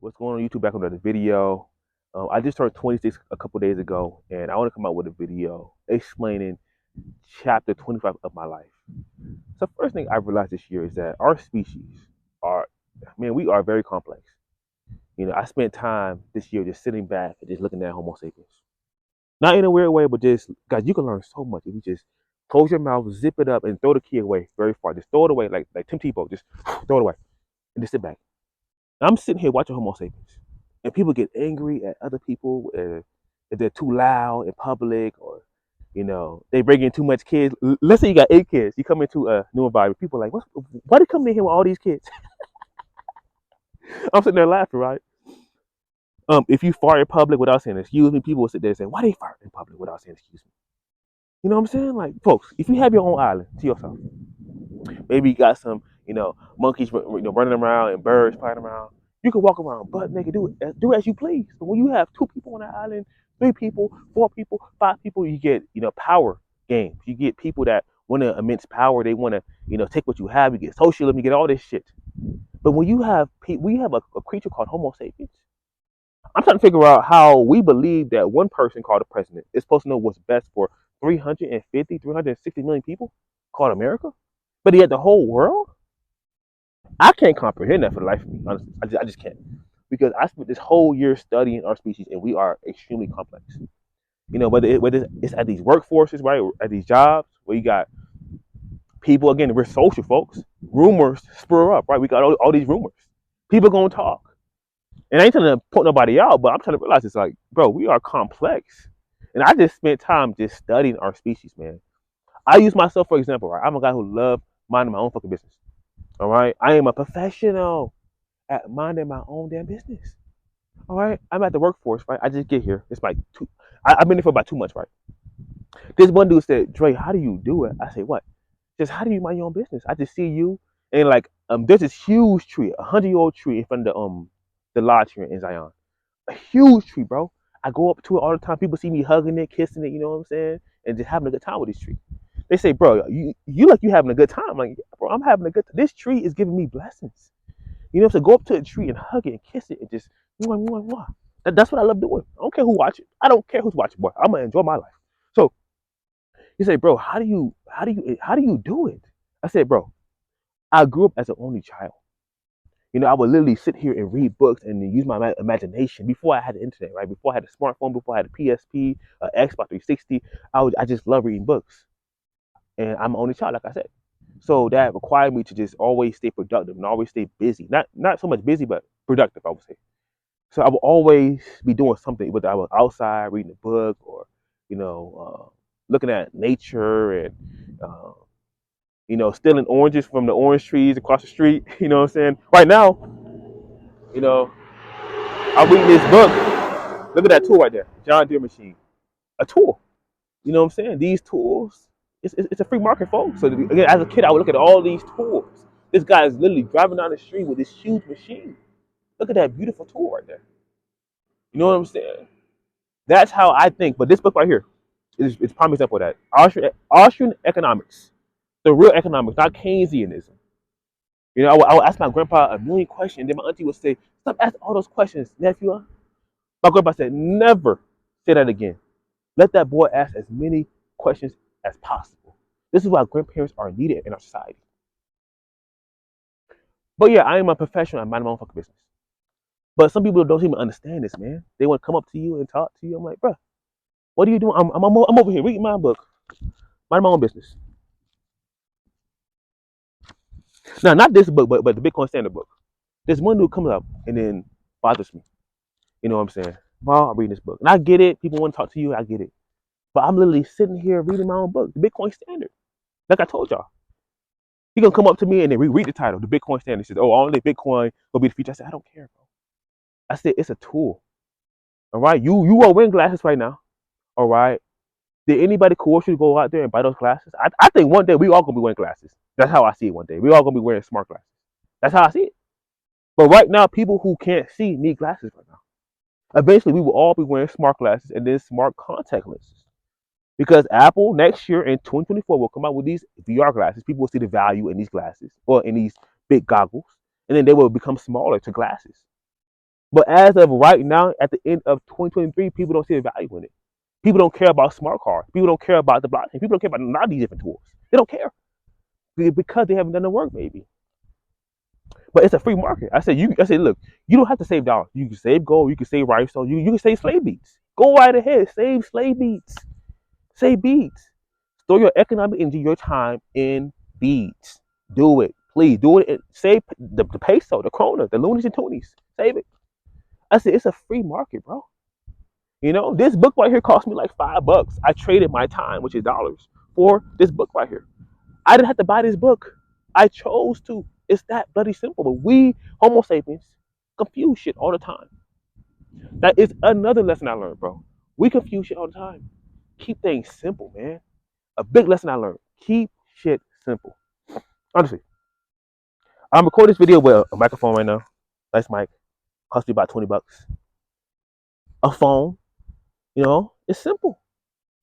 What's going on YouTube? Back on another video. I just turned 26 a couple days ago, and I want to come out with a video explaining chapter 25 of my life. So first thing I realized this year is that our species are, man, we are very complex. I spent time this year just sitting back and just looking at Homo sapiens. Not in a weird way, but just, guys, you can learn so much if you just close your mouth, zip it up, and throw the key away very far. Just throw it away like Tim Tebow. Just throw it away and just sit back. I'm sitting here watching Homo sapiens, and people get angry at other people if they're too loud in public, or they bring in too much kids. Let's say you got 8 kids, you come into a new environment. People are like, why they come in here with all these kids? I'm sitting there laughing, right? If you fart in public without saying excuse me, people will sit there and say, why they fart in public without saying excuse me? You know what I'm saying? Like, folks, if you have your own island to yourself, maybe you got some, monkeys, running around and birds flying around. You can walk around butt naked, do as you please. But when you have 2 people on the island, 3 people, 4 people, 5 people, you get, power games. You get people that want to immense power. They want to, take what you have. You get socialism. You get all this shit. But when you have, we have a creature called Homo sapiens. I'm trying to figure out how we believe that one person called the president is supposed to know what's best for 350, 360 million people called America. But yet the whole world, I can't comprehend that for the life of me. Honestly, I just can't, because I spent this whole year studying our species, and we are extremely complex. Whether it's at these workforces, right, or at these jobs where you got people. Again, we're social folks. Rumors spur up, right? We got all these rumors. People gonna talk, and I ain't trying to point nobody out, but I'm trying to realize it's like, bro, we are complex, and I just spent time just studying our species, man. I use myself for example, right? I'm a guy who loves minding my own fucking business. All right, I am a professional at minding my own damn business. All right, I'm at the workforce, right? I just get here. It's like I've been here for about 2 months, right? This one dude said, "Dre, how do you do it?" I say, "What? Just how do you mind your own business?" I just see you, and like there's this huge tree, 100-year-old tree in front of the lodge here in Zion. A huge tree, bro. I go up to it all the time. People see me hugging it, kissing it. You know what I'm saying? And just having a good time with this tree. They say, "Bro, you like you having a good time?" I'm like, yeah, bro, I'm having a good. This tree is giving me blessings. So go up to a tree and hug it and kiss it and just mwah, mwah, mwah. That's what I love doing. I don't care who watches. I don't care who's watching, boy. I'm gonna enjoy my life. So you say, bro, how do you do it? I said, bro, I grew up as an only child. I would literally sit here and read books and use my imagination before I had the internet, right? Before I had a smartphone, before I had a PSP, Xbox 360. I just love reading books, and I'm an only child, like I said. So that required me to just always stay productive and always stay busy. Not so much busy, but productive, I would say. So I would always be doing something, whether I was outside reading a book or, looking at nature and, stealing oranges from the orange trees across the street. You know what I'm saying? Right now, you know, I'm reading this book. Look at that tool right there, John Deere machine, a tool. You know what I'm saying? These tools, it's a free market, folks. So again, as a kid, I would look at all these tools. This guy is literally driving down the street with this huge machine. Look at that beautiful tool right there. You know what I'm saying? That's how I think. But this book right here is prime example of that. Austrian economics, the real economics, not Keynesianism. I would ask my grandpa a million questions, and then my auntie would say, "Stop asking all those questions, nephew." My grandpa said, "Never say that again. Let that boy ask as many questions as possible." This is why grandparents are needed in our society. But yeah, I am a professional. I mind my own fucking business. But some people don't even understand this, man. They want to come up to you and talk to you. I'm like, bro, what are you doing? I'm over here reading my book, mind my own business. Now, not this book, but the Bitcoin Standard book. There's one dude comes up and then bothers me. You know what I'm saying? Well, I'm reading this book. And I get it. People want to talk to you. I get it. But I'm literally sitting here reading my own book, the Bitcoin Standard. Like I told y'all. He gonna come up to me and then read the title, the Bitcoin Standard. He says, "Oh, only Bitcoin will be the future." I said, "I don't care, bro." I said, "It's a tool. All right? You are wearing glasses right now. All right? Did anybody coerce you to go out there and buy those glasses? I think one day we all gonna be wearing glasses. That's how I see it one day. We all gonna be wearing smart glasses. That's how I see it. But right now, people who can't see need glasses right now. Eventually, we will all be wearing smart glasses and then smart contact lenses. Because Apple next year in 2024 will come out with these VR glasses. People will see the value in these glasses or in these big goggles, and then they will become smaller to glasses. But as of right now, at the end of 2023, people don't see the value in it. People don't care about smart cards. People don't care about the blockchain. People don't care about a lot of these different tools. They don't care because they haven't done the work, maybe. But it's a free market. I said, look, you don't have to save dollars. You can save gold. You can save rhinestone. You can save slave beats. Go right ahead. Save slave beats. Save beats. Store your economic energy, your time in beats. Do it. Please do it. Save the peso, the krona, the loonies and toonies. Save it. I said, it's a free market, bro. You know, this book right here cost me like $5. I traded my time, which is dollars, for this book right here. I didn't have to buy this book. I chose to. It's that bloody simple. But we, Homo sapiens, confuse shit all the time. That is another lesson I learned, bro. We confuse shit all the time. Keep things simple, man. A big lesson I learned. Keep shit simple. Honestly, I'm recording this video with a microphone right now. Nice mic. Cost me about $20. A phone. You know, it's simple.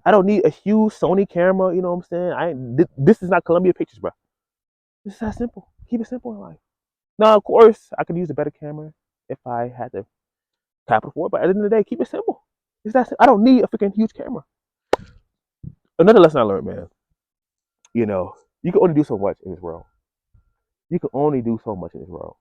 I don't need a huge Sony camera. You know what I'm saying? This is not Columbia Pictures, bro. This is that simple. Keep it simple in life. Now, of course, I could use a better camera if I had the capital for it. But at the end of the day, keep it simple. It's that I don't need a freaking huge camera. Another lesson I learned, man. You know, you can only do so much in this world. You can only do so much in this world.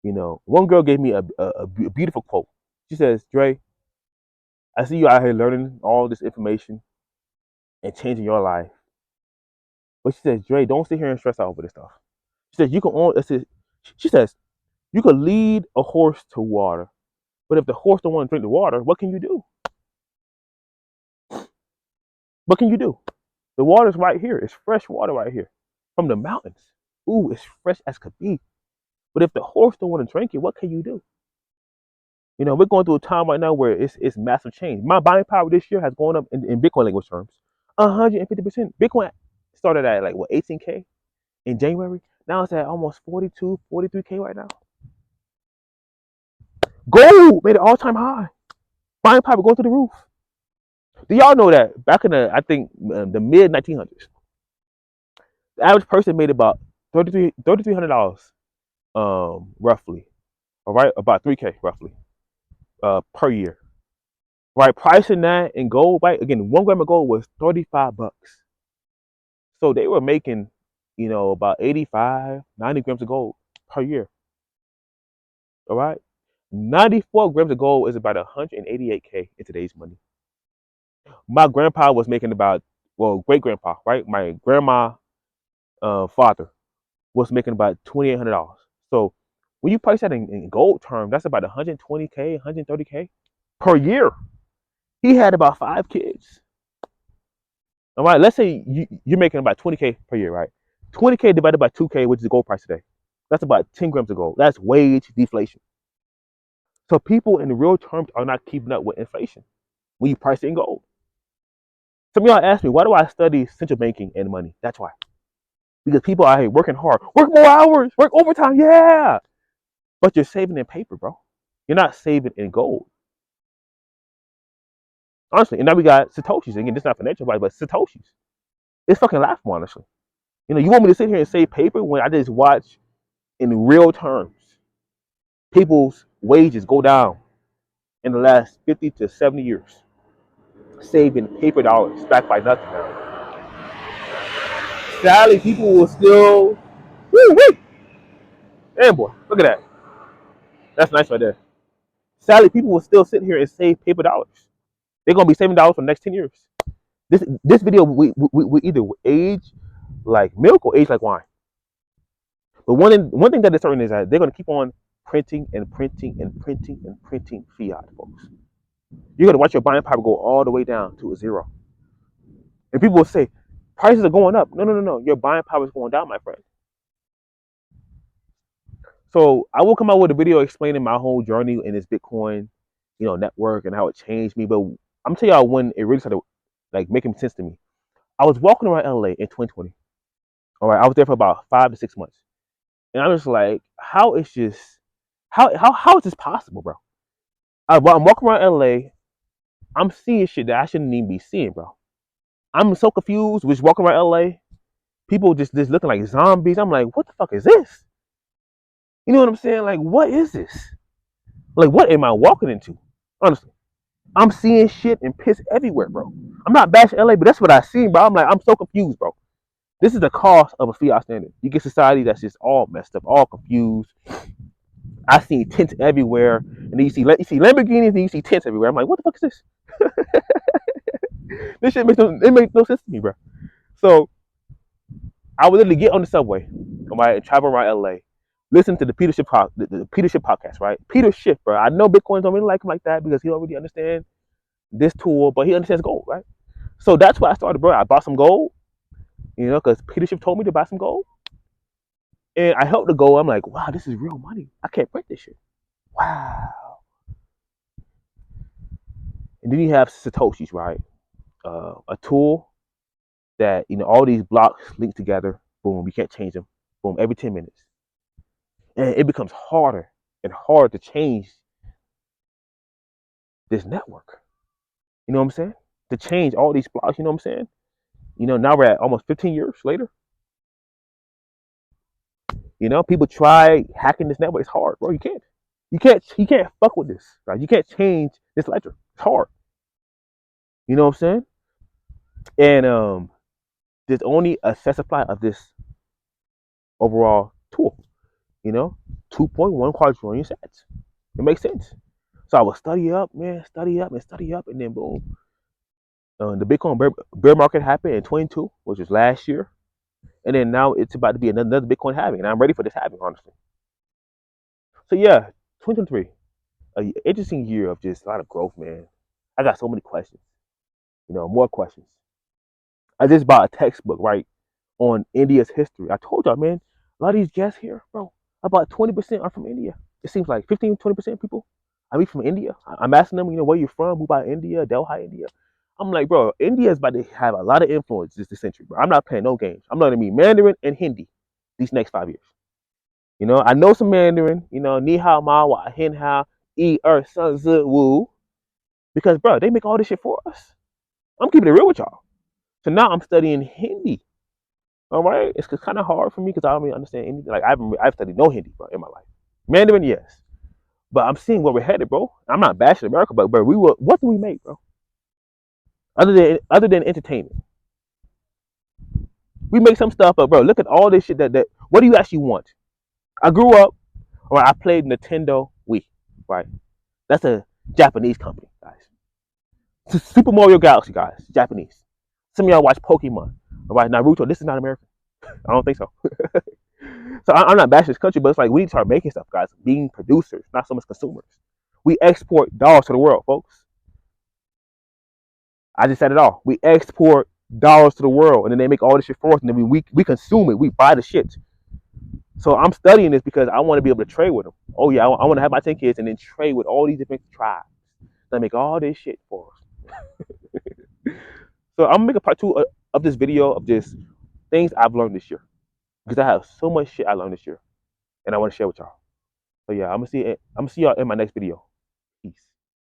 You know, one girl gave me a beautiful quote. She says, Dre, I see you out here learning all this information and changing your life. But she says, Dre, don't sit here and stress out over this stuff. She says, she says, you could lead a horse to water, but if the horse don't want to drink the water, what can you do? What can you do? The water's right here. It's fresh water right here from the mountains. Ooh, it's fresh as could be. But if the horse don't want to drink it, what can you do? You know, we're going through a time right now where it's massive change. My buying power this year has gone up in Bitcoin language terms, 150%. Bitcoin started at like what 18K in January. Now it's at almost 42, 43K right now. Gold made an all-time high. Buying power going through the roof. Do y'all know that back in the the mid 1900s, the average person made about $3,300 roughly, all right, about 3K roughly per year. Right, pricing that in gold, right? Again, 1 gram of gold was $35. So they were making, you know, about 85, 90 grams of gold per year. All right, 94 grams of gold is about 188K in today's money. My grandpa was making about, well, great grandpa, right? My grandma, father was making about $2,800. So when you price that in gold terms, that's about 120K, 130K per year. He had about 5 kids. All right, let's say you're making about 20K per year, right? 20K divided by 2K, which is the gold price today. That's about 10 grams of gold. That's wage deflation. So people in real terms are not keeping up with inflation when you price it in gold. Some of y'all ask me, why do I study central banking and money? That's why. Because people are here working hard. Work more hours, work overtime, yeah. But you're saving in paper, bro. You're not saving in gold. Honestly, and now we got Satoshis. Again, this is not financial advice, but Satoshis. It's fucking laughable, honestly. You know, you want me to sit here and save paper when I just watch in real terms people's wages go down in the last 50 to 70 years, saving paper dollars backed by nothing now. Sadly, people will still, woo. Damn boy, look at that. That's nice right there. Sadly, people will still sit here and save paper dollars. They're gonna be saving dollars for the next 10 years. This video we either age like milk or age like wine. But one thing that is certain is that they're gonna keep on printing and printing and printing and printing fiat, folks. You're gonna watch your buying power go all the way down to a zero. And people will say, prices are going up. No. Your buying power is going down, my friend. So I will come out with a video explaining my whole journey in this Bitcoin, network and how it changed me. But I'm gonna tell y'all when it really started like making sense to me. I was walking around LA in 2020. All right, I was there for about 5 to 6 months, and I was like, how is this possible, bro? I'm walking around LA, I'm seeing shit that I shouldn't even be seeing, bro. I'm so confused. Just walking around LA, people just looking like zombies. I'm like, what the fuck is this? You know what I'm saying? Like, what is this? Like, what am I walking into? Honestly, I'm seeing shit and piss everywhere, bro. I'm not bashing LA, but that's what I seen, bro. I'm like, I'm so confused, bro. This is the cost of a fiat standard. You get society that's just all messed up, all confused. I see tents everywhere, and then you see Lamborghinis, and you see tents everywhere. I'm like, what the fuck is this? This shit makes no sense to me, bro. So I would literally get on the subway, right, and travel around LA, listen to the Peter Schiff, the Peter Schiff podcast, right? Peter Schiff, bro. I know Bitcoins don't really like him like that because he don't really understand this tool, but he understands gold, right? So that's why I started, bro. I bought some gold, because Peter Schiff told me to buy some gold, and I helped the gold. I'm like, wow, this is real money. I can't print this shit. Wow. And then you have Satoshi's, right? A tool that all these blocks link together. Boom, you can't change them. Boom, every 10 minutes, and it becomes harder and harder to change this network. You know what I'm saying? To change all these blocks. You know what I'm saying? Now we're at almost 15 years later. People try hacking this network. It's hard, bro. You can't. You can't fuck with this. Right? You can't change this ledger. It's hard. You know what I'm saying? And there's only a set supply of this overall tool. 2.1 quadrillion sats. It makes sense. So I would study up, man, study up, and then boom. The Bitcoin bear market happened in 22, which was last year, and then now it's about to be another Bitcoin halving, and I'm ready for this halving, honestly. So yeah, 2023, an interesting year of just a lot of growth, man. I got so many questions, more questions. I just bought a textbook, right, on India's history. I told y'all, man, a lot of these guests here, bro, about 20% are from India. It seems like 15, 20% people. I mean, from India. I'm asking them, where you from? Who about India? Delhi, India. I'm like, bro, India is about to have a lot of influence this century, bro. I'm not playing no games. I'm learning me Mandarin and Hindi these next 5 years. I know some Mandarin, ni hao ma wa hin hao, sun zi wu. Because, bro, they make all this shit for us. I'm keeping it real with y'all. So now I'm studying Hindi. All right, it's kind of hard for me because I don't really understand anything. Like I've studied no Hindi, bro, in my life. Mandarin, yes, but I'm seeing where we're headed, bro. I'm not bashing America, but what do we make, bro? Other than entertainment, we make some stuff, but bro, look at all this shit. That what do you actually want? I grew up, or I played Nintendo Wii, right? That's a Japanese company, guys. Super Mario Galaxy, guys, Japanese. Some of y'all watch Pokemon, all right? Naruto. This is not American. I don't think so. So I'm not bashing this country, but it's like we need to start making stuff, guys. Being producers, not so much consumers. We export dollars to the world, folks. I just said it all. We export dollars to the world, and then they make all this shit for us, and then we consume it. We buy the shit. So I'm studying this because I want to be able to trade with them. Oh yeah, I want to have my 10 kids and then trade with all these different tribes that make all this shit for us. So I'm gonna make a part 2 of this video of just things I've learned this year because I have so much shit I learned this year, and I want to share with y'all. So yeah, I'm gonna see y'all in my next video.